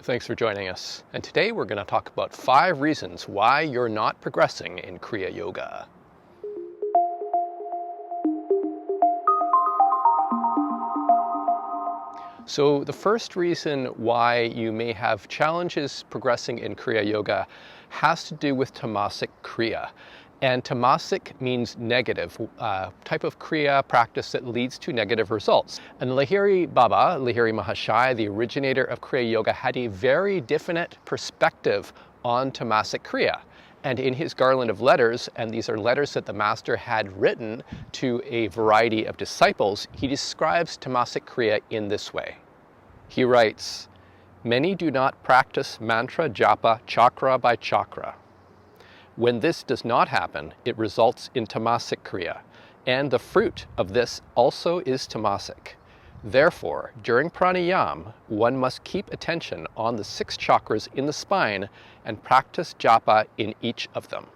Thanks for joining us. And today we're going to talk about 5 reasons why you're not progressing in Kriya Yoga. So the first reason why you may have challenges progressing in Kriya Yoga has to do with tamasic Kriya. And tamasic means negative, type of Kriya practice that leads to negative results. And Lahiri Baba, Lahiri Mahashaya, the originator of Kriya Yoga, had a very definite perspective on tamasic Kriya. And in his garland of letters, and these are letters that the master had written to a variety of disciples, he describes tamasic Kriya in this way. He writes, "Many do not practice mantra japa chakra by chakra. When this does not happen, it results in tamasic Kriya, and the fruit of this also is tamasic. Therefore, during pranayama, one must keep attention on the 6 chakras in the spine and practice japa in each of them."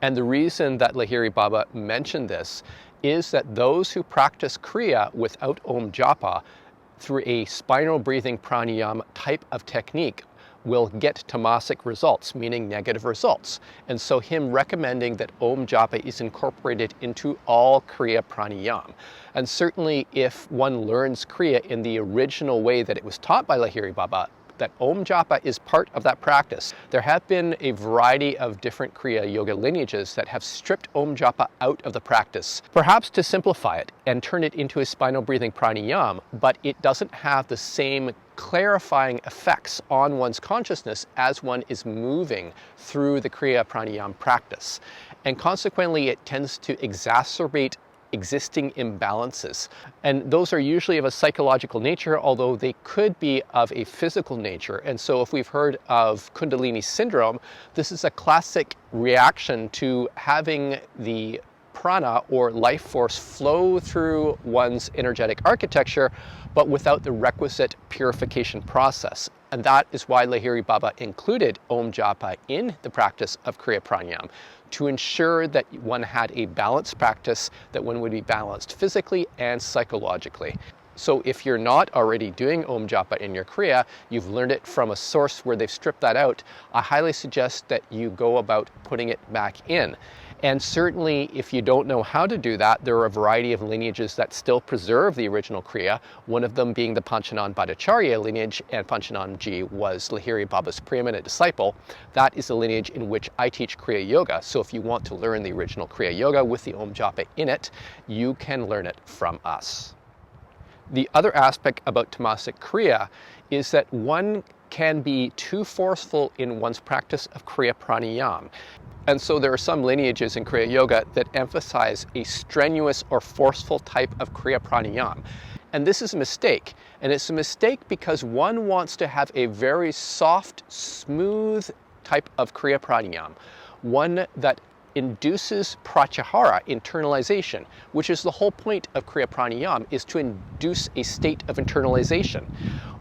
And the reason that Lahiri Baba mentioned this is that those who practice Kriya without Om Japa through a spinal breathing pranayama type of technique will get tamasic results, meaning negative results. And so him recommending that Om Japa is incorporated into all Kriya pranayama. And certainly if one learns Kriya in the original way that it was taught by Lahiri Baba, that Om Japa is part of that practice. There have been a variety of different Kriya Yoga lineages that have stripped Om Japa out of the practice, perhaps to simplify it and turn it into a spinal breathing pranayama, but it doesn't have the same clarifying effects on one's consciousness as one is moving through the Kriya pranayama practice. And consequently, it tends to exacerbate existing imbalances. And those are usually of a psychological nature, although they could be of a physical nature. And so if we've heard of Kundalini syndrome, this is a classic reaction to having the prana or life force flow through one's energetic architecture, but without the requisite purification process. And that is why Lahiri Baba included Om Japa in the practice of Kriya Pranayama, to ensure that one had a balanced practice, that one would be balanced physically and psychologically. So if you're not already doing Om Japa in your Kriya, you've learned it from a source where they've stripped that out, I highly suggest that you go about putting it back in. And certainly if you don't know how to do that, there are a variety of lineages that still preserve the original Kriya, one of them being the Panchanan Bhattacharya lineage, and Panchananji was Lahiri Baba's preeminent disciple. That is the lineage in which I teach Kriya Yoga. So if you want to learn the original Kriya Yoga with the Om Japa in it, you can learn it from us. The other aspect about tamasic Kriya is that one can be too forceful in one's practice of Kriya Pranayama. And so there are some lineages in Kriya Yoga that emphasize a strenuous or forceful type of Kriya Pranayama. And this is a mistake. And it's a mistake because one wants to have a very soft, smooth type of Kriya Pranayama, one that induces pratyahara, internalization, which is the whole point of Kriya Pranayama, is to induce a state of internalization.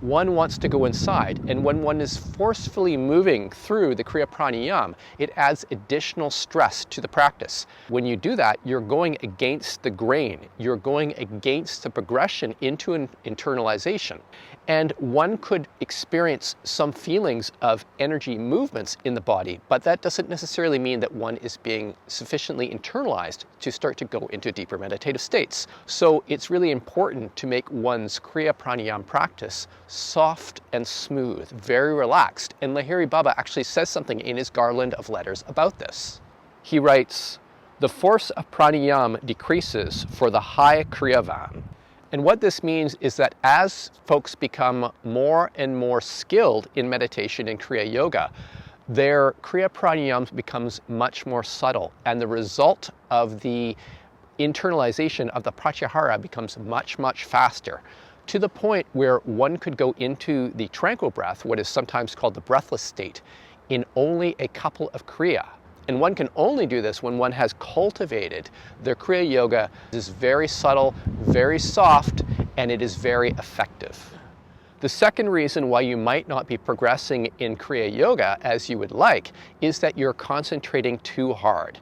One wants to go inside, and when one is forcefully moving through the Kriya Pranayama, it adds additional stress to the practice. When you do that, you're going against the grain. You're going against the progression into an internalization. And one could experience some feelings of energy movements in the body, but that doesn't necessarily mean that one is being sufficiently internalized to start to go into deeper meditative states. So it's really important to make one's Kriya Pranayama practice soft and smooth, very relaxed. And Lahiri Baba actually says something in his garland of letters about this. He writes, "The force of pranayama decreases for the high Kriyavan." And what this means is that as folks become more and more skilled in meditation and Kriya Yoga, their Kriya Pranayama becomes much more subtle, and the result of the internalization of the pratyahara becomes much, much faster, to the point where one could go into the tranquil breath, what is sometimes called the breathless state, in only a couple of Kriya. And one can only do this when one has cultivated their Kriya Yoga. It is very subtle, very soft, and it is very effective. The second reason why you might not be progressing in Kriya Yoga as you would like is that you're concentrating too hard.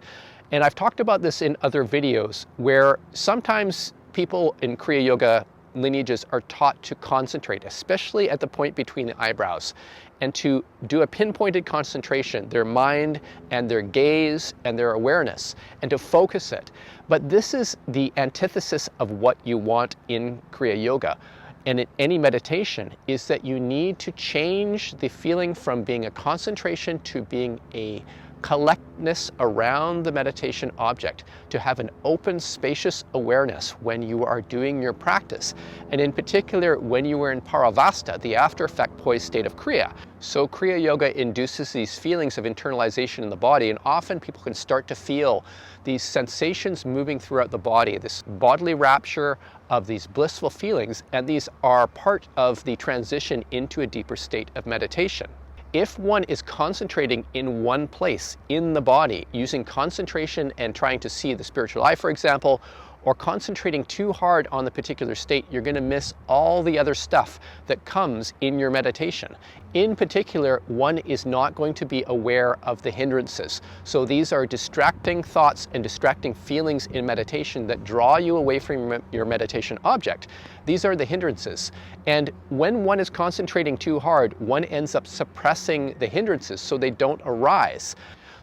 And I've talked about this in other videos where sometimes people in Kriya Yoga lineages are taught to concentrate, especially at the point between the eyebrows, and to do a pinpointed concentration, their mind and their gaze and their awareness, and to focus it. But this is the antithesis of what you want in Kriya Yoga and in any meditation, is that you need to change the feeling from being a concentration to being a collectness around the meditation object, to have an open, spacious awareness when you are doing your practice, and in particular when you are in Paravasta, the after effect poised state of Kriya. So Kriya Yoga induces these feelings of internalization in the body, and often people can start to feel these sensations moving throughout the body, this bodily rapture of these blissful feelings, and these are part of the transition into a deeper state of meditation. If one is concentrating in one place in the body, using concentration and trying to see the spiritual eye, for example, or concentrating too hard on the particular state, you're going to miss all the other stuff that comes in your meditation. In particular, one is not going to be aware of the hindrances. So these are distracting thoughts and distracting feelings in meditation that draw you away from your meditation object. These are the hindrances. And when one is concentrating too hard, one ends up suppressing the hindrances so they don't arise.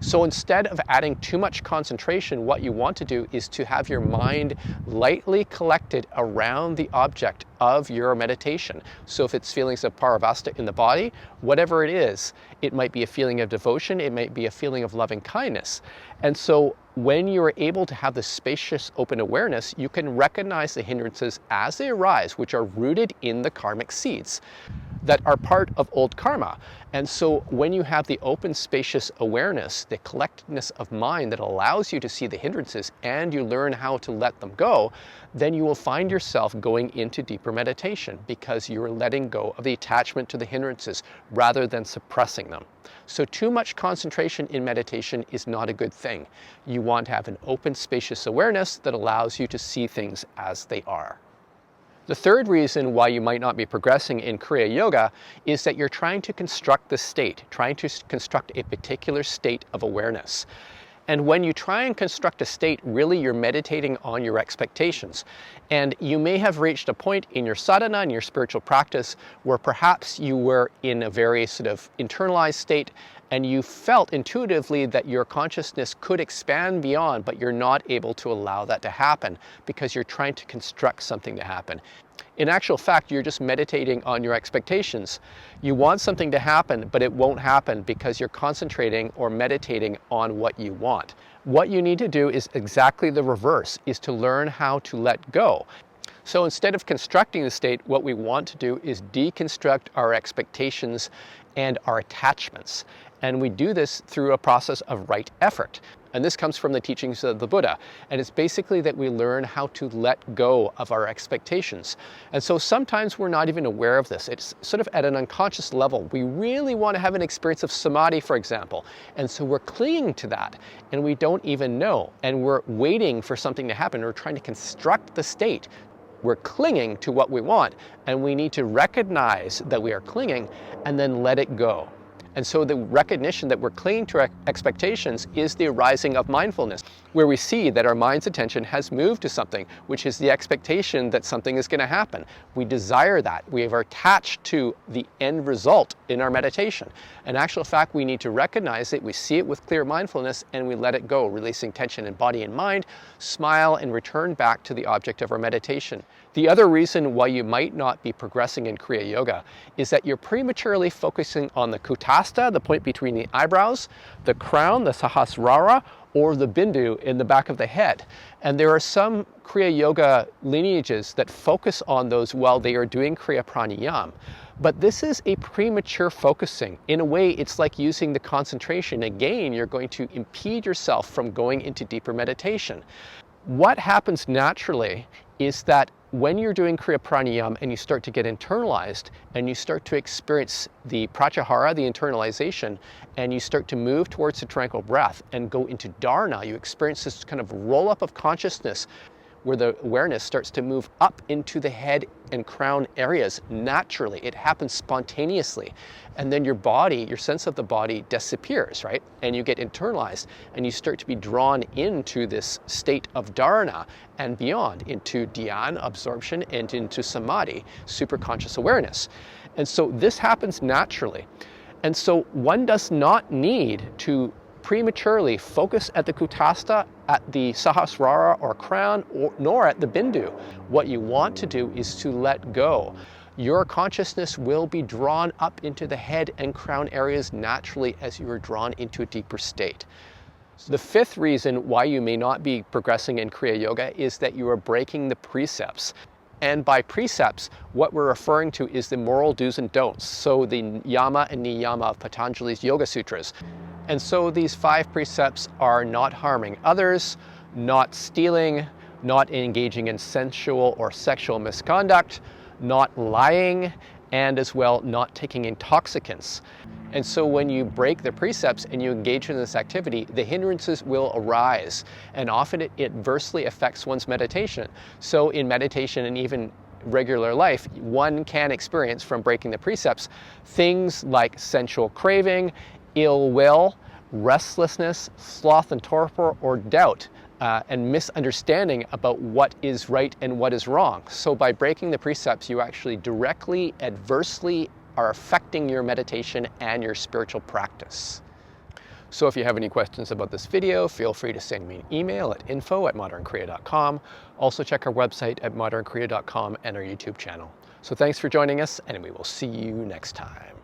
So instead of adding too much concentration, what you want to do is to have your mind lightly collected around the object of your meditation. So if it's feelings of Paravasta in the body, whatever it is, it might be a feeling of devotion, it might be a feeling of loving kindness. And so when you're able to have this spacious open awareness, you can recognize the hindrances as they arise, which are rooted in the karmic seeds that are part of old karma. And so when you have the open, spacious awareness, the collectedness of mind that allows you to see the hindrances, and you learn how to let them go, then you will find yourself going into deeper meditation because you're letting go of the attachment to the hindrances rather than suppressing them. So too much concentration in meditation is not a good thing. You want to have an open, spacious awareness that allows you to see things as they are. The third reason why you might not be progressing in Kriya Yoga is that you're trying to construct the state, trying to construct a particular state of awareness. And when you try and construct a state, really you're meditating on your expectations. And you may have reached a point in your sadhana, in your spiritual practice, where perhaps you were in a very sort of internalized state and you felt intuitively that your consciousness could expand beyond, but you're not able to allow that to happen because you're trying to construct something to happen. In actual fact, you're just meditating on your expectations. You want something to happen, but it won't happen because you're concentrating or meditating on what you want. What you need to do is exactly the reverse, is to learn how to let go. So instead of constructing the state, what we want to do is deconstruct our expectations and our attachments. And we do this through a process of right effort. And this comes from the teachings of the Buddha. And it's basically that we learn how to let go of our expectations. And so sometimes we're not even aware of this. It's sort of at an unconscious level. We really want to have an experience of samadhi, for example. And so we're clinging to that and we don't even know. And we're waiting for something to happen. We're trying to construct the state. We're clinging to what we want, and we need to recognize that we are clinging and then let it go. And so the recognition that we're clinging to our expectations is the arising of mindfulness, where we see that our mind's attention has moved to something, which is the expectation that something is going to happen. We desire that. We are attached to the end result in our meditation. In actual fact, we need to recognize it, we see it with clear mindfulness, and we let it go, releasing tension in body and mind, smile, and return back to the object of our meditation. The other reason why you might not be progressing in Kriya Yoga is that you're prematurely focusing on the kutastha, the point between the eyebrows, the crown, the sahasrara, or the bindu in the back of the head. And there are some Kriya Yoga lineages that focus on those while they are doing Kriya Pranayama. But this is a premature focusing. In a way, it's like using the concentration. Again, you're going to impede yourself from going into deeper meditation. What happens naturally is that when you're doing Kriya Pranayama and you start to get internalized and you start to experience the pratyahara, the internalization, and you start to move towards the tranquil breath and go into dharana, you experience this kind of roll up of consciousness where the awareness starts to move up into the head and crown areas naturally. It happens spontaneously. And then your body, your sense of the body disappears, right? And you get internalized and you start to be drawn into this state of dharana and beyond, into dhyan, absorption, and into samadhi, superconscious awareness. And so this happens naturally. And so one does not need to prematurely focus at the kutastha, at the sahasrara or crown, nor at the bindu. What you want to do is to let go. Your consciousness will be drawn up into the head and crown areas naturally as you are drawn into a deeper state. The fifth reason why you may not be progressing in Kriya Yoga is that you are breaking the precepts. And by precepts, what we're referring to is the moral do's and don'ts. So the yama and niyama of Patanjali's Yoga Sutras. And so these 5 precepts are not harming others, not stealing, not engaging in sensual or sexual misconduct, not lying, and as well not taking intoxicants. And so when you break the precepts and you engage in this activity, the hindrances will arise, and often it adversely affects one's meditation. So in meditation and even regular life, one can experience from breaking the precepts things like sensual craving, ill will, restlessness, sloth and torpor, or doubt, and misunderstanding about what is right and what is wrong. So by breaking the precepts, you actually directly, adversely are affecting your meditation and your spiritual practice. So if you have any questions about this video, feel free to send me an email at info@modernkriya.com. Also check our website at modernkriya.com and our YouTube channel. So thanks for joining us, and we will see you next time.